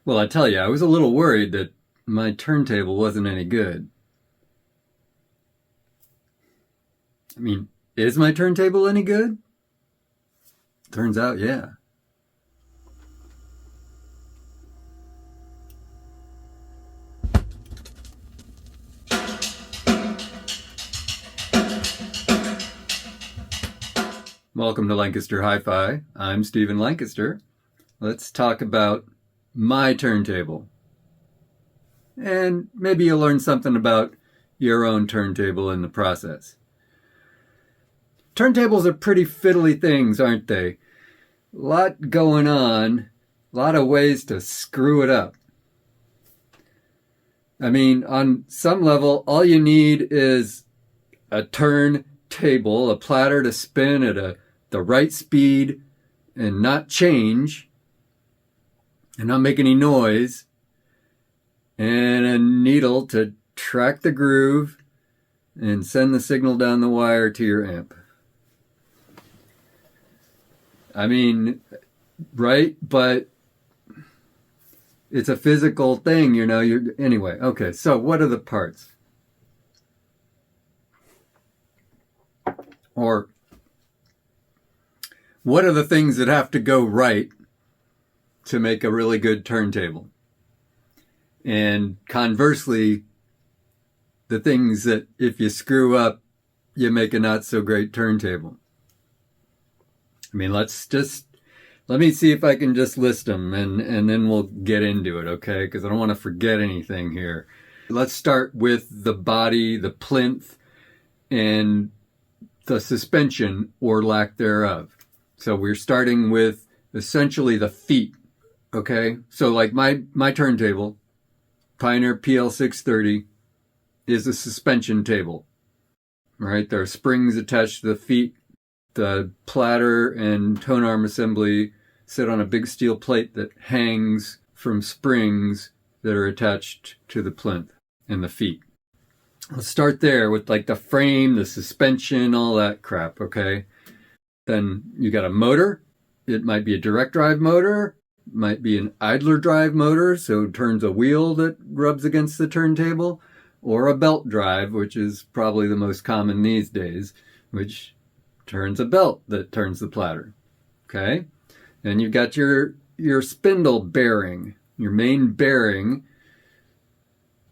Well, I tell you, I was a little worried that my turntable wasn't any good. I mean, is my turntable any good? Turns out, yeah. Welcome to Lancaster Hi-Fi. I'm Stephen Lancaster. Let's talk about my turntable. And maybe you'll learn something about your own turntable in the process. Turntables are pretty fiddly things, aren't they? A lot going on, a lot of ways to screw it up. I mean, on some level, all you need is a turntable, a platter to spin at the right speed and not change and not make any noise, and a needle to track the groove and send the signal down the wire to your amp. I mean, right? But it's a physical thing, you know. Anyway, okay, so what are the parts? Or what are the things that have to go right to make a really good turntable? And conversely, the things that if you screw up, you make a not so great turntable. I mean, let me see if I can just list them and then we'll get into it, okay? Because I don't want to forget anything here. Let's start with the body, the plinth, and the suspension or lack thereof. So we're starting with essentially the feet, okay? So like my turntable, Pioneer PL630, is a suspension table, right? There are springs attached to the feet. The platter and tone arm assembly sit on a big steel plate that hangs from springs that are attached to the plinth and the feet. Let's start there with like the frame, the suspension, all that crap, okay? Then you got a motor. It might be a direct drive motor, might be an idler drive motor, so it turns a wheel that rubs against the turntable, or a belt drive, which is probably the most common these days, which turns a belt that turns the platter, okay? And you've got your spindle bearing, your main bearing,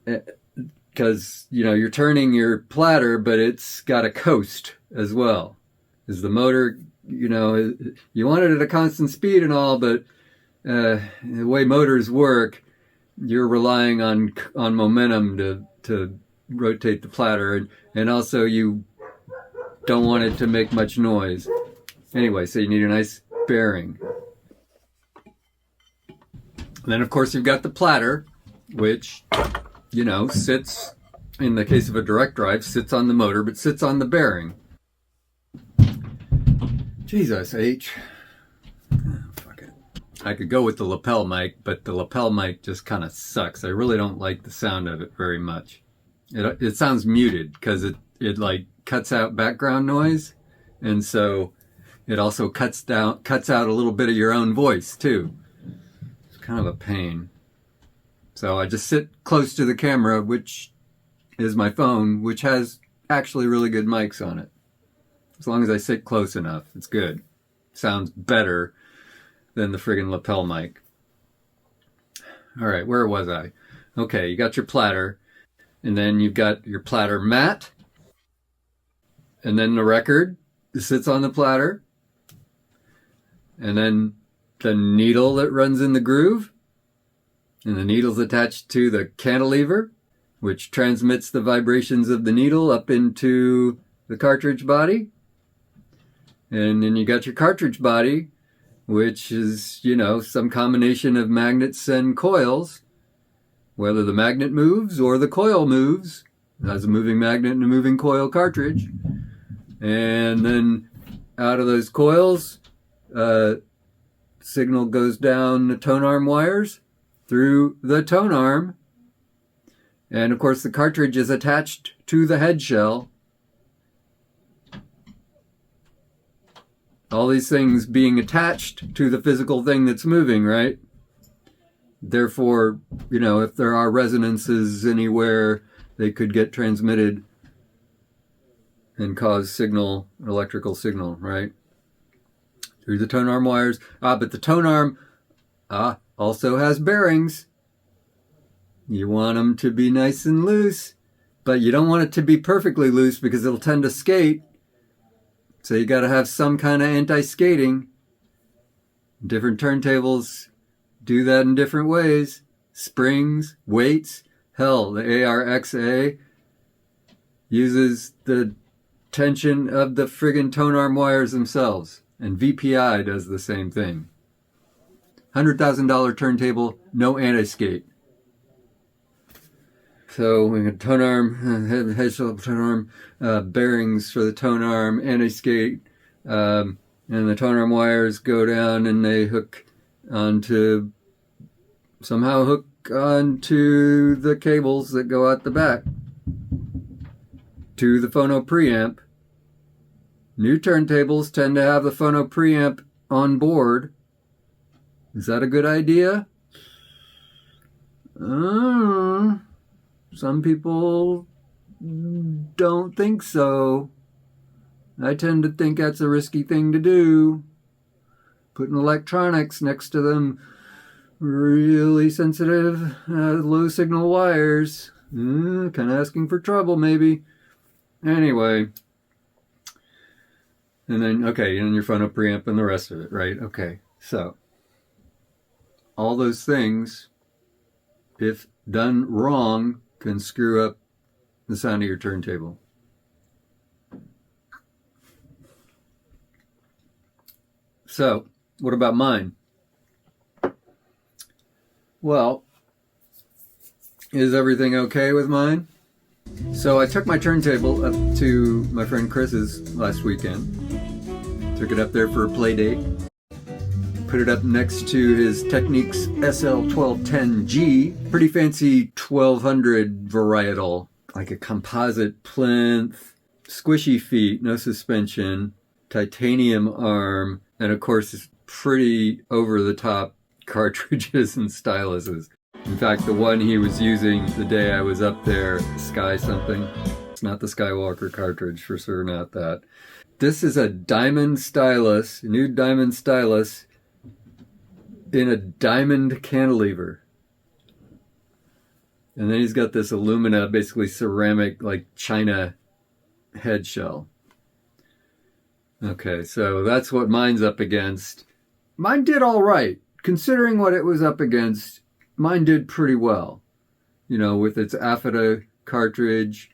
because, you know, you're turning your platter, but it's got a coast as well. Is the motor, you know, you want it at a constant speed and all, but the way motors work, you're relying on momentum to rotate the platter, and also you don't want it to make much noise. Anyway, so you need a nice bearing. And then, of course, you've got the platter, which, you know, sits, in the case of a direct drive, sits on the motor, but sits on the bearing. Jesus, H. Oh, fuck it. I could go with the lapel mic, but the lapel mic just kind of sucks. I really don't like the sound of it very much. It sounds muted because it like cuts out background noise, and so it also cuts out a little bit of your own voice too. It's kind of a pain. So I just sit close to the camera, which is my phone, which has actually really good mics on it. As long as I sit close enough, it's good. Sounds better than the friggin' lapel mic. All right, where was I? Okay, you got your platter, and then you've got your platter mat, and then the record sits on the platter, and then the needle that runs in the groove, and the needle's attached to the cantilever, which transmits the vibrations of the needle up into the cartridge body. And then you got your cartridge body, which is, you know, some combination of magnets and coils. Whether the magnet moves or the coil moves, it has a moving magnet and a moving coil cartridge. And then out of those coils, signal goes down the tone arm wires through the tone arm. And of course the cartridge is attached to the head shell. All these things being attached to the physical thing that's moving, right? Therefore, if there are resonances anywhere, they could get transmitted and cause electrical signal, right? Through the tone arm wires. But the tone arm also has bearings. You want them to be nice and loose, but you don't want it to be perfectly loose because it'll tend to skate. So you got to have some kind of anti-skating. Different turntables do that in different ways. Springs, weights. Hell, the ARXA uses the tension of the friggin' tone arm wires themselves. And VPI does the same thing. $100,000 turntable, no anti-skate. So we got tone arm, head shell tone arm, bearings for the tone arm, anti-skate, and the tone arm wires go down and they somehow hook onto the cables that go out the back to the phono preamp. New turntables tend to have the phono preamp on board. Is that a good idea? Some people don't think so. I tend to think that's a risky thing to do. Putting electronics next to them really sensitive, low signal wires. Kind of asking for trouble, maybe. Anyway. And then, and your phono preamp and the rest of it, right? Okay, so all those things, if done wrong, can screw up the sound of your turntable. So, what about mine? Well, is everything okay with mine? So I took my turntable up to my friend Chris's last weekend. Took it up there for a play date. Put it up next to his Technics SL1210G. Pretty fancy 1200 varietal. Like a composite plinth. Squishy feet, no suspension. Titanium arm. And of course, pretty over-the-top cartridges and styluses. In fact, the one he was using the day I was up there, Sky something. It's not the Skywalker cartridge, for sure not that. This is a diamond stylus, a new diamond stylus in a diamond cantilever. And then he's got this alumina, basically ceramic, like China head shell. Okay, so that's what mine's up against. Mine did all right. Considering what it was up against, mine did pretty well. With its AFITA cartridge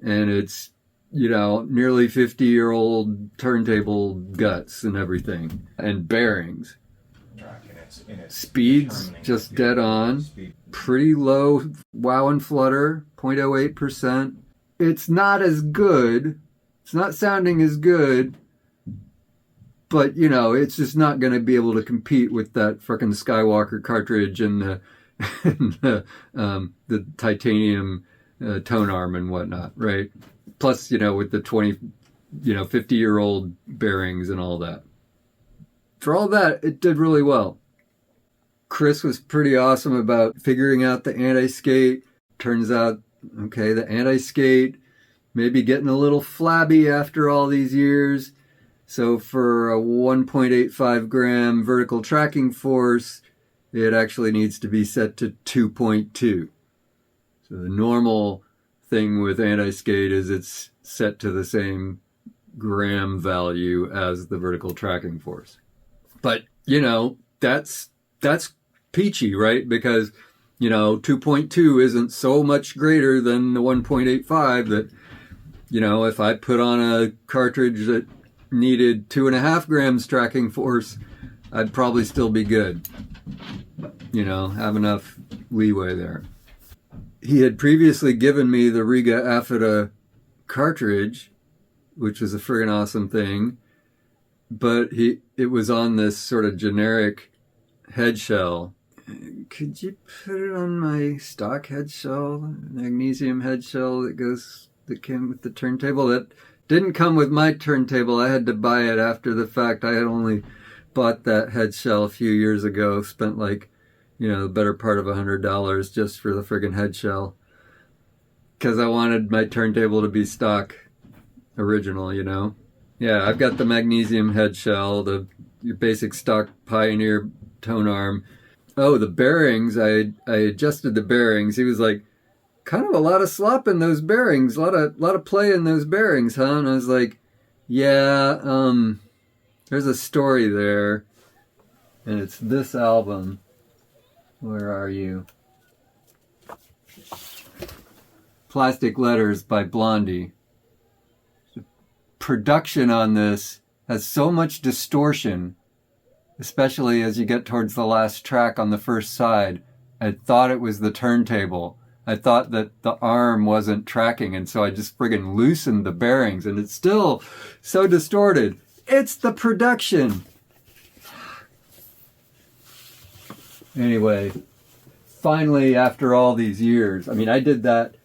and its, nearly 50-year-old turntable guts and everything. And bearings. Speeds just dead on. Pretty low wow and flutter, 0.08%. It's not as good. It's not sounding as good. But, it's just not going to be able to compete with that frickin' Skywalker cartridge and the titanium tone arm and whatnot, right? Plus, with the 50-year-old bearings and all that. For all that, it did really well. Chris was pretty awesome about figuring out the anti-skate. Turns out, the anti-skate maybe getting a little flabby after all these years. So for a 1.85 gram vertical tracking force, it actually needs to be set to 2.2. So the normal thing with anti-skate is it's set to the same gram value as the vertical tracking force. But, that's peachy, right? Because, 2.2 isn't so much greater than the 1.85 that, if I put on a cartridge that needed 2.5 grams tracking force, I'd probably still be good. Have enough leeway there. He had previously given me the Riga AFITA cartridge, which was a friggin' awesome thing, but it was on this sort of generic head shell. Could you put it on my stock head shell, magnesium head shell that came with the turntable? That didn't come with my turntable. I had to buy it after the fact. I had only bought that head shell a few years ago, spent like, the better part of $100 just for the friggin' head shell. Because I wanted my turntable to be stock original, Yeah, I've got the magnesium head shell, your basic stock Pioneer tone arm. Oh, the bearings, I adjusted the bearings. He was like, kind of a lot of slop in those bearings, a lot of play in those bearings, huh? And I was like, yeah, there's a story there. And it's this album. Where are you? Plastic Letters by Blondie. The production on this has so much distortion, especially as you get towards the last track on the first side. I thought it was the turntable. I thought that the arm wasn't tracking, and so I just friggin' loosened the bearings, and it's still so distorted. It's the production. Anyway, finally, after all these years, I did that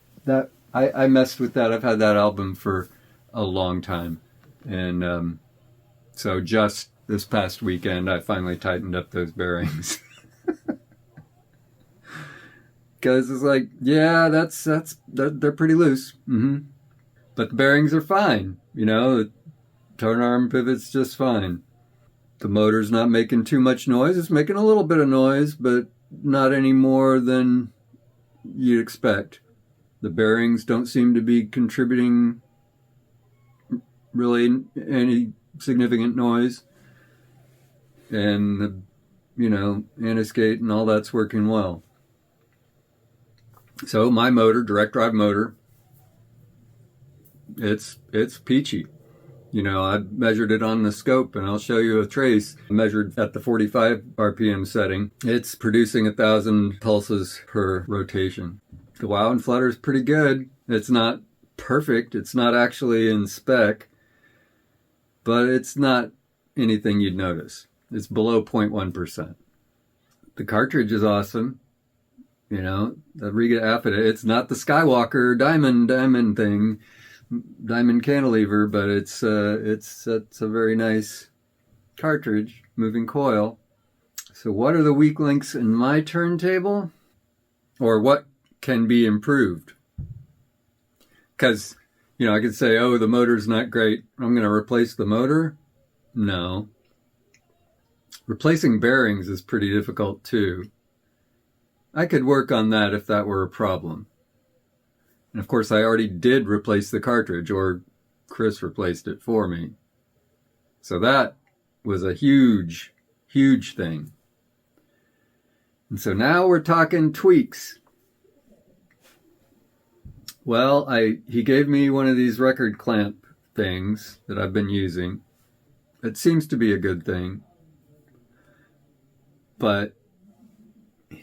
I messed with that. I've had that album for a long time. And so just this past weekend, I finally tightened up those bearings. Because it's like, yeah, they're pretty loose. Mm-hmm. But the bearings are fine. The tone arm pivot's just fine. The motor's not making too much noise. It's making a little bit of noise, but not any more than you'd expect. The bearings don't seem to be contributing really any significant noise. And the, anti-skate and all that's working well. So my motor, direct drive motor, it's peachy. I measured it on the scope, and I'll show you a trace. Measured at the 45 RPM setting. It's producing 1,000 pulses per rotation. The wow and flutter is pretty good. It's not perfect. It's not actually in spec, but it's not anything you'd notice. It's below 0.1%. The cartridge is awesome. The Riga Affida. It's not the Skywalker diamond thing. Diamond cantilever, but it's a very nice cartridge, moving coil. So what are the weak links in my turntable? Or what can be improved? Because, I could say, oh, the motor's not great, I'm going to replace the motor. No. Replacing bearings is pretty difficult too. I could work on that if that were a problem. And of course, I already did replace the cartridge, or Chris replaced it for me. So that was a huge, huge thing. And so now we're talking tweaks. Well, he gave me one of these record clamp things that I've been using. It seems to be a good thing. But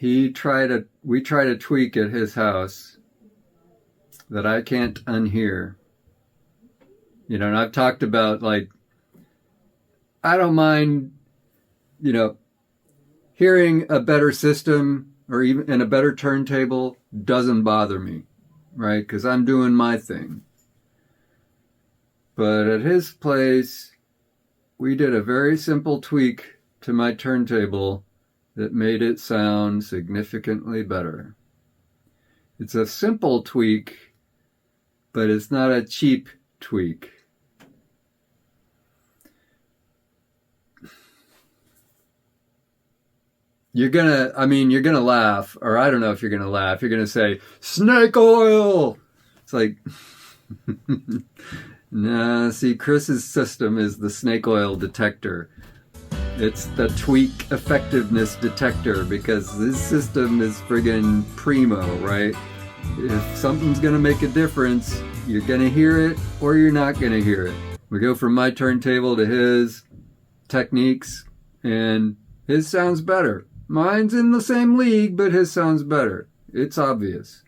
we tried a tweak at his house that I can't unhear. And I've talked about, I don't mind, hearing a better system or even in a better turntable doesn't bother me, right? Because I'm doing my thing. But at his place, we did a very simple tweak to my turntable that made it sound significantly better. It's a simple tweak, but it's not a cheap tweak. You're gonna laugh, or I don't know if you're gonna laugh. You're gonna say, snake oil! It's like, nah, see, Chris's system is the snake oil detector. It's the tweak effectiveness detector, because this system is friggin' primo, right? If something's going to make a difference, you're going to hear it or you're not going to hear it. We go from my turntable to his techniques, and his sounds better. Mine's in the same league, but his sounds better. It's obvious.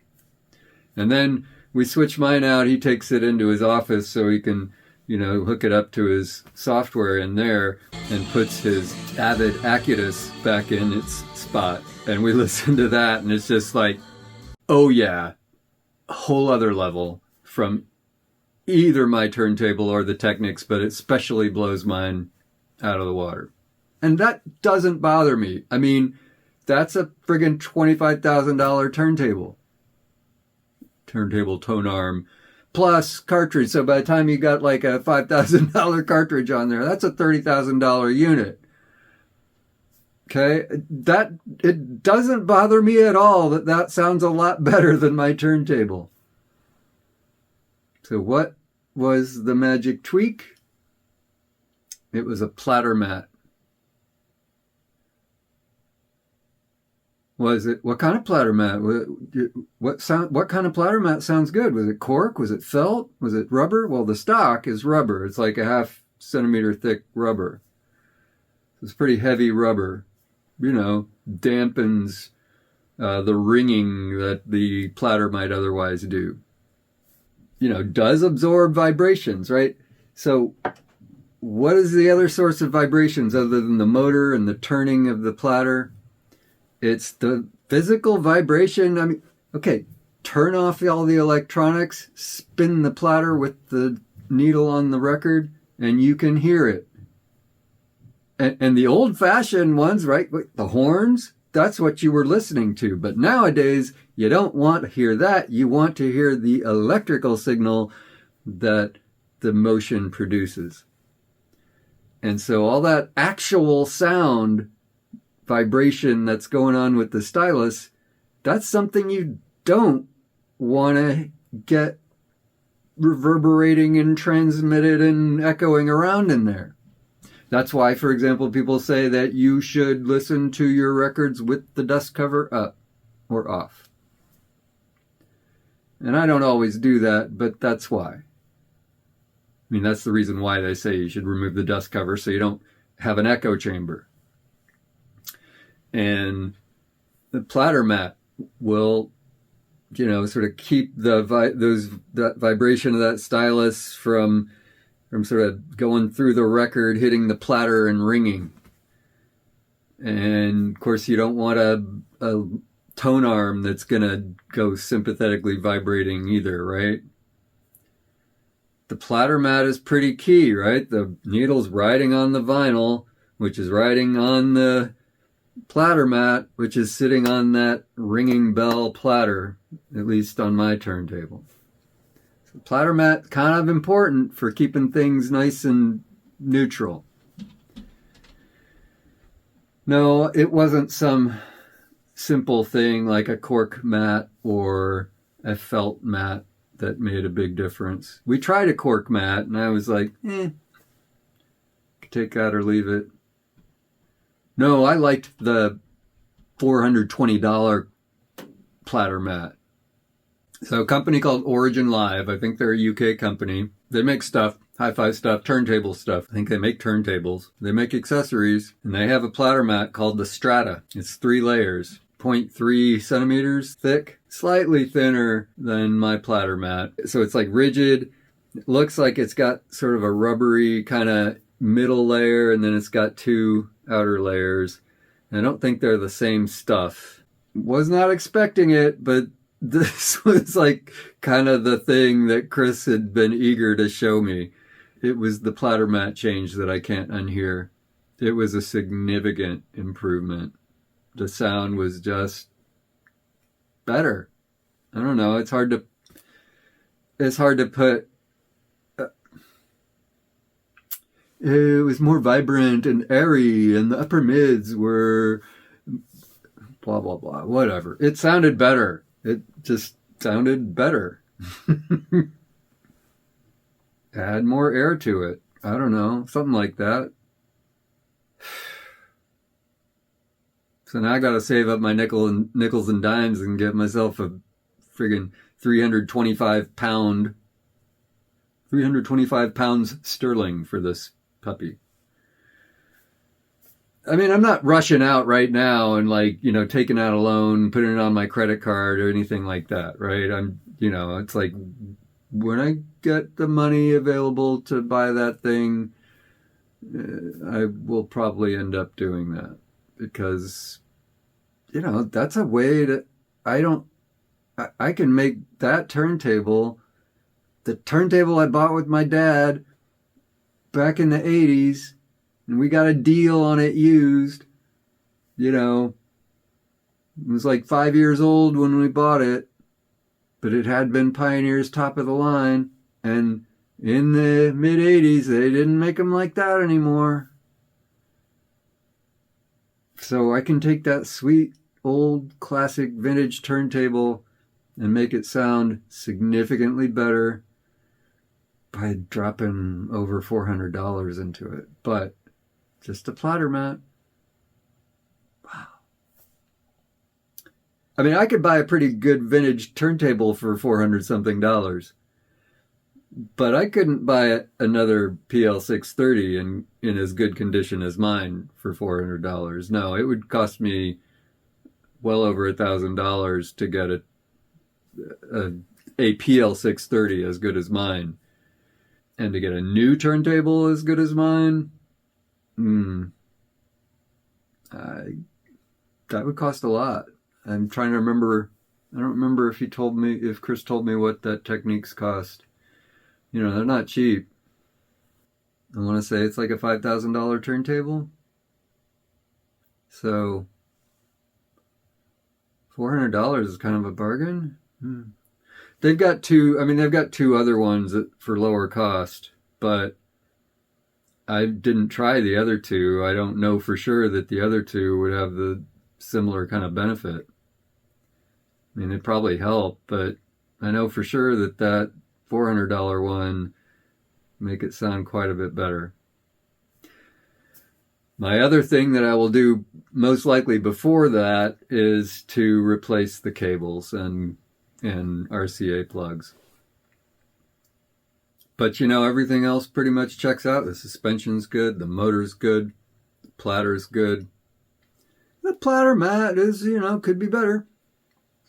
And then we switch mine out. He takes it into his office so he can, hook it up to his software in there, and puts his Avid Acutus back in its spot. And we listen to that, and it's just like, oh yeah, a whole other level from either my turntable or the Technics, but it especially blows mine out of the water. And that doesn't bother me. That's a friggin' $25,000 turntable. Turntable tone arm plus cartridge. So by the time you got like a $5,000 cartridge on there, that's a $30,000 unit. Okay, that it doesn't bother me at all that sounds a lot better than my turntable. So what was the magic tweak? It was a platter mat. Was it, what kind of platter mat? What kind of platter mat sounds good? Was it cork? Was it felt? Was it rubber? Well, the stock is rubber. It's like a 0.5 centimeter thick rubber. It's pretty heavy rubber. Dampens the ringing that the platter might otherwise do. Does absorb vibrations, right? So what is the other source of vibrations other than the motor and the turning of the platter? It's the physical vibration. I mean, okay, turn off all the electronics, spin the platter with the needle on the record, and you can hear it. And the old-fashioned ones, right, the horns, that's what you were listening to. But nowadays, you don't want to hear that. You want to hear the electrical signal that the motion produces. And so all that actual sound vibration that's going on with the stylus, that's something you don't want to get reverberating and transmitted and echoing around in there. That's why, for example, people say that you should listen to your records with the dust cover up or off. And I don't always do that, but that's why. I mean, that's the reason why they say you should remove the dust cover so you don't have an echo chamber. And the platter mat will, sort of keep that vibration of that stylus from sort of going through the record, hitting the platter and ringing. And of course, you don't want a tone arm that's going to go sympathetically vibrating either, right? The platter mat is pretty key, right? The needle's riding on the vinyl, which is riding on the platter mat, which is sitting on that ringing bell platter, at least on my turntable. So platter mat, kind of important for keeping things nice and neutral. No, it wasn't some simple thing like a cork mat or a felt mat that made a big difference. We tried a cork mat and I was like, take that or leave it. No, I liked the $420 platter mat. So a company called Origin Live, I think they're a UK company. They make stuff, hi-fi stuff, turntable stuff. I think they make turntables. They make accessories, and they have a platter mat called the Strata. It's 3 layers, 0.3 centimeters thick, slightly thinner than my platter mat. So it's like rigid. It looks like it's got sort of a rubbery kind of middle layer, and then it's got 2 outer layers. I don't think they're the same stuff. Was not expecting it, but this was like kind of the thing that Chris had been eager to show me. It was the platter mat change that I can't unhear. It was a significant improvement. The sound was just better. I don't know. It's hard to put. It was more vibrant and airy, and the upper mids were blah, blah, blah, whatever. It sounded better. It just sounded better. Add more air to it. I don't know. Something like that. So now I got to save up my nickels and dimes and get myself a friggin' 325 pounds sterling for this puppy. I mean, I'm not rushing out right now and taking out a loan, putting it on my credit card or anything like that, right? It's like when I get the money available to buy that thing, I will probably end up doing that because, that's a way to, I can make that turntable, the turntable I bought with my dad back in the 80s, and we got a deal on it used, It was like 5 years old when we bought it, but it had been Pioneer's top of the line. And in the mid 80s, they didn't make them like that anymore. So I can take that sweet old classic vintage turntable and make it sound significantly better by dropping over $400 into it. But just a platter mat. Wow. I mean, I could buy a pretty good vintage turntable for $400 something, but I couldn't buy another PL630 in as good condition as mine for $400. No, it would cost me well over $1,000 to get a PL630 as good as mine. And to get a new turntable as good as mine, that would cost a lot. I'm trying to remember. I don't remember if Chris told me what that Techniques cost. You know, they're not cheap. I want to say it's like a $5,000 turntable. So $400 is kind of a bargain. They've got two other ones for lower cost, but I didn't try the other two. I don't know for sure that the other two would have the similar kind of benefit. I mean, it'd probably help, but I know for sure that $400 one make it sound quite a bit better. My other thing that I will do most likely before that is to replace the cables and RCA plugs. But you know, everything else pretty much checks out. The suspension's good, the motor's good, the platter's good. The platter mat is, could be better.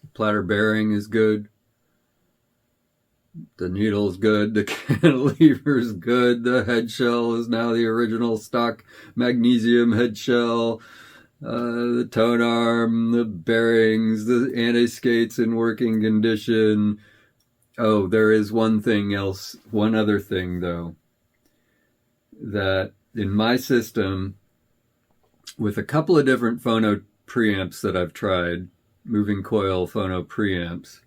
The platter bearing is good. The needle's good. The cantilever's good. The head shell is now the original stock magnesium head shell. The tone arm, the bearings, the anti-skates in working condition. Oh, there is one other thing though, that in my system, with a couple of different phono preamps that I've tried, moving coil phono preamps,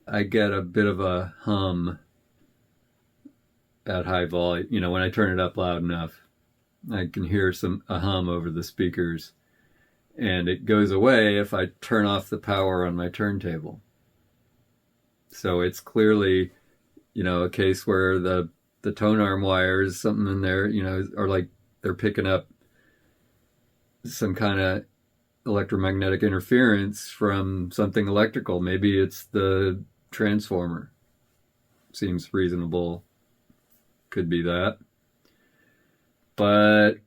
I get a bit of a hum at high volume. When I turn it up loud enough, I can hear a hum over the speakers, and it goes away if I turn off the power on my turntable. So it's clearly, a case where the tone arm wires, something in there, are like they're picking up some kind of electromagnetic interference from something electrical. Maybe it's the transformer. Seems reasonable. Could be that. But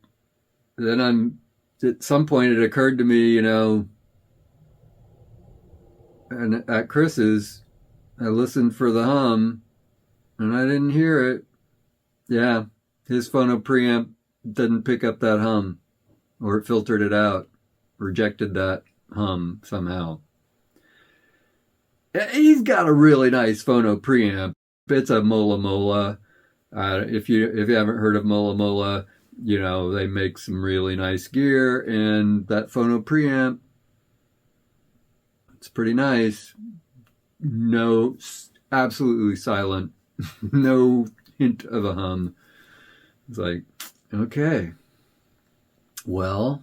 then at some point it occurred to me, and at Chris's, I listened for the hum and I didn't hear it. Yeah, his phono preamp didn't pick up that hum, or it filtered it out, rejected that hum somehow. He's got a really nice phono preamp. It's a Mola Mola. If you haven't heard of Mola Mola, they make some really nice gear, and that phono preamp, it's pretty nice. No, absolutely silent. No hint of a hum. It's like, okay, well,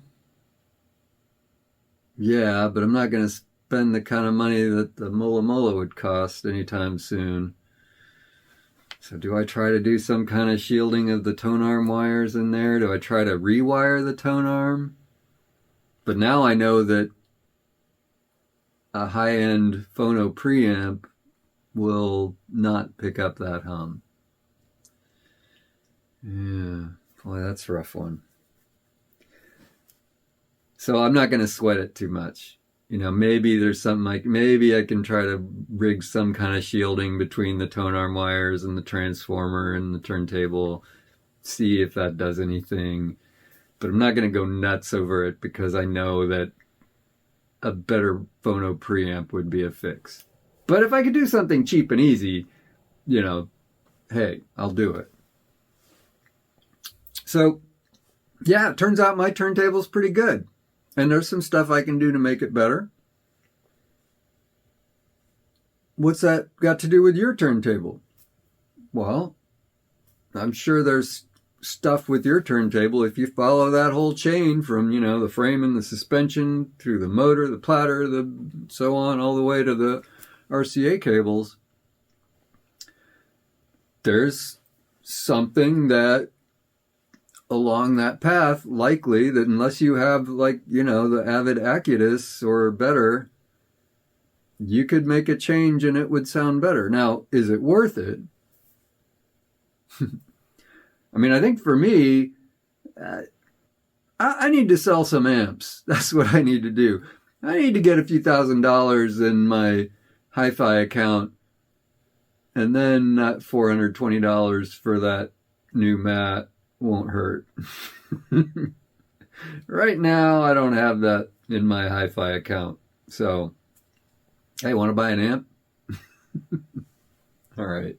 yeah, but I'm not going to spend the kind of money that the Mola Mola would cost anytime soon. So do I try to do some kind of shielding of the tone arm wires in there? Do I try to rewire the tone arm? But now I know that a high-end phono preamp will not pick up that hum. Yeah, boy, that's a rough one. So I'm not going to sweat it too much. Maybe there's something maybe I can try to rig some kind of shielding between the tone arm wires and the transformer and the turntable, see if that does anything. But I'm not going to go nuts over it, because I know that a better phono preamp would be a fix. But if I could do something cheap and easy, hey, I'll do it. So, yeah, it turns out my turntable's pretty good. And there's some stuff I can do to make it better. What's that got to do with your turntable? Well, I'm sure there's stuff with your turntable if you follow that whole chain from, the frame and the suspension through the motor, the platter, the so on, all the way to the RCA cables. There's something that along that path, likely, that unless you have the Avid Acutus or better, you could make a change and it would sound better. Now, is it worth it? I mean, I think for me, I need to sell some amps. That's what I need to do. I need to get a few $1,000s in my hi-fi account, and then that $420 for that new mat won't hurt. Right now, I don't have that in my hi-fi account. So, hey, want to buy an amp? All right.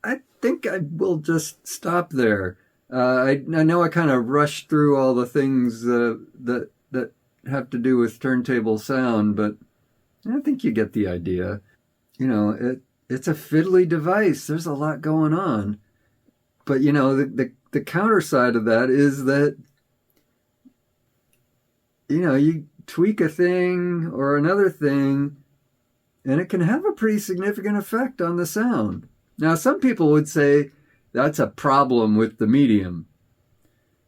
I think I will just stop there. I know I kind of rushed through all the things that have to do with turntable sound, but I think you get the idea. It's a fiddly device. There's a lot going on. But, the counter side of that is that, you tweak a thing or another thing, and it can have a pretty significant effect on the sound. Now, some people would say that's a problem with the medium.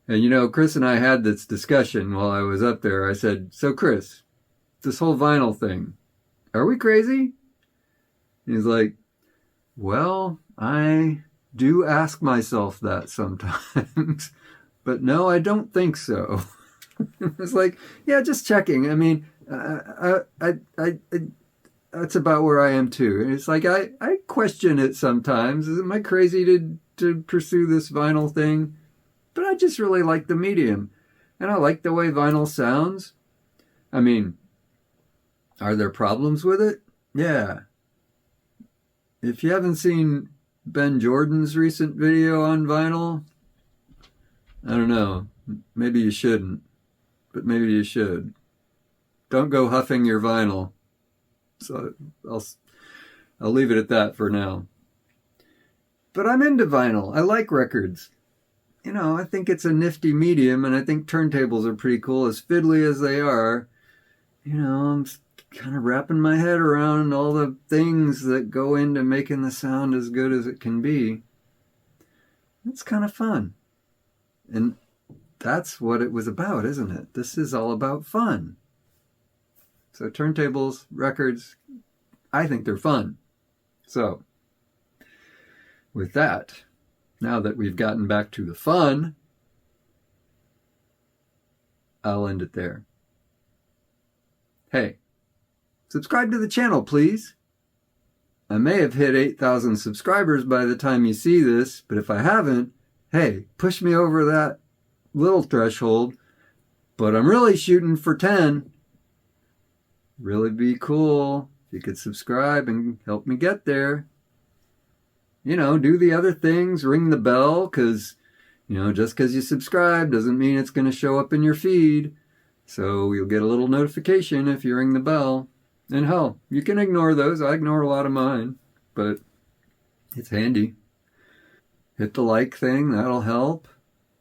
And, Chris and I had this discussion while I was up there. I said, so Chris, this whole vinyl thing, are we crazy? He's like, well, I do ask myself that sometimes, but no, I don't think so. It's like, yeah, just checking. I mean, that's about where I am too. And it's like, I question it sometimes. Am I crazy to pursue this vinyl thing? But I just really like the medium. And I like the way vinyl sounds. I mean, are there problems with it? Yeah. If you haven't seen Ben Jordan's recent video on vinyl, I don't know. Maybe you shouldn't. But maybe you should. Don't go huffing your vinyl. So I'll leave it at that for now. But I'm into vinyl. I like records. I think it's a nifty medium, and I think turntables are pretty cool, as fiddly as they are. I'm kind of wrapping my head around all the things that go into making the sound as good as it can be. It's kind of fun. And that's what it was about, isn't it? This is all about fun. So turntables, records, I think they're fun. So, with that, now that we've gotten back to the fun, I'll end it there. Hey, subscribe to the channel, please. I may have hit 8,000 subscribers by the time you see this, but if I haven't, hey, push me over that little threshold. But I'm really shooting for 10. Really be cool if you could subscribe and help me get there. Do the other things, ring the bell, because, just because you subscribe doesn't mean it's going to show up in your feed. So you'll get a little notification if you ring the bell. And hell, you can ignore those. I ignore a lot of mine, but it's handy. Hit the like thing, that'll help.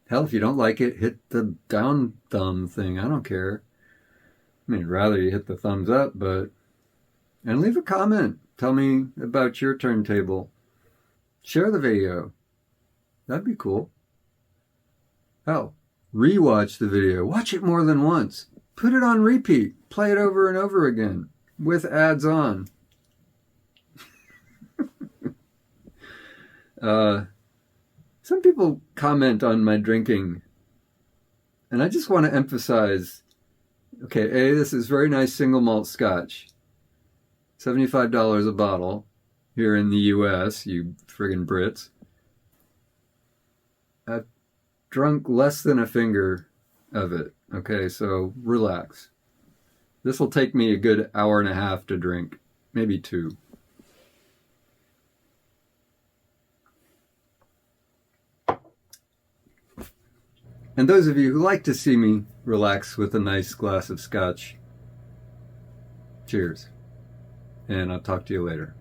Hell, if you don't like it, hit the down thumb thing. I don't care. I mean, I'd rather you hit the thumbs up, but... And leave a comment. Tell me about your turntable. Share the video. That'd be cool. Hell, rewatch the video. Watch it more than once. Put it on repeat. Play it over and over again. With ads on. Some people comment on my drinking. And I just want to emphasize, okay, this is very nice single malt scotch. $75 a bottle here in the US, you friggin' Brits. I've drunk less than a finger of it. Okay, so relax. This will take me a good hour and a half to drink, maybe 2. And those of you who like to see me relax with a nice glass of scotch, cheers. And I'll talk to you later.